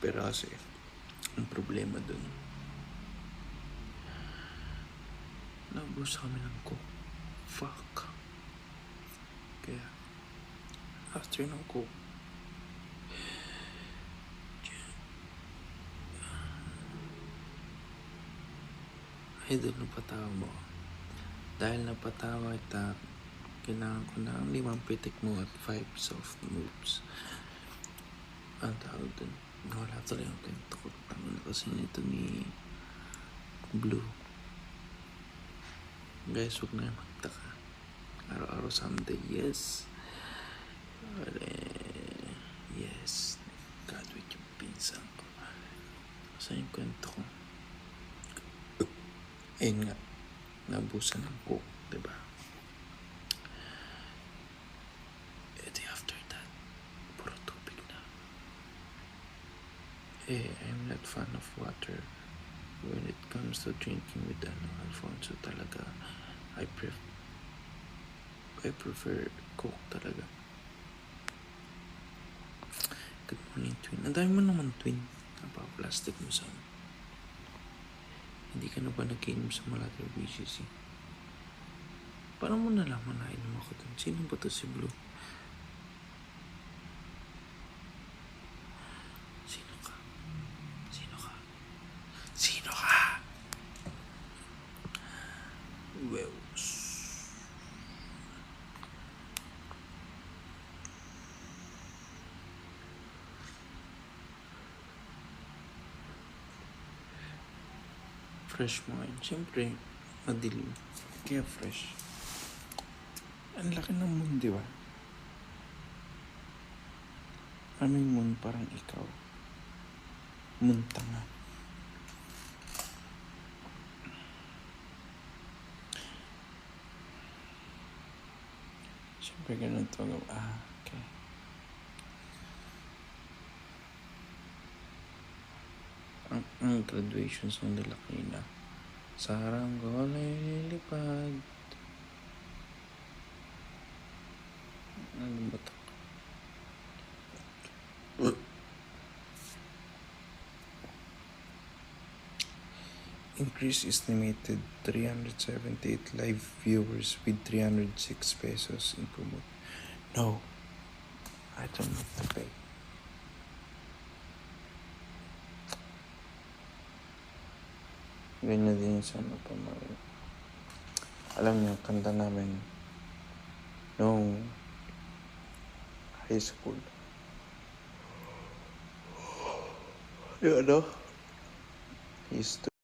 Pero kasi, ang problema dun, naubos kami ng coke. Fuck. Kaya, after ng coke, idol, napatawa mo. Dahil napatawa kita, kailangan ko ng 5 pitik mo at 5 soft moves. Ang tawag dun, nawala tuloy ang kwento ko. Tangan kasi nito ni Blue. Guys, huwag na magtaka. Araw-araw Sunday, yes. Yes. Graduate yung pinsan ko. Kasi yung kwento ko. Ayun nga, nabusan ng coke, diba? After that, puro tubig na. I'm not fan of water. When it comes to drinking with Alfonso talaga, I prefer coke talaga. Good morning, Twin. Ang dami mo naman, Twin. Napaka-plastic mo sa Hindi ka na ba nag-inom sa Malater BGC? Paano mo nalaman na inom ako dun? Sino ba to si Blue? Sino ka? Sino ka? Sino ka? Well, fresh mo ngayon. Siyempre, madilim. Kaya fresh. Ang laki ng moon, di ba? Ano yung moon parang ikaw? Moon tanga. Siyempre, ganun to. Okay. Ang graduation song nila kanina. Saranggola lilipad. Ano ba ito? Increase estimated 378 live viewers with 306 pesos in promote. No, I don't have to pay. Ganyan din sa ano pa mga. Alam niyo, kanta namin nung high school. Yung ano? History.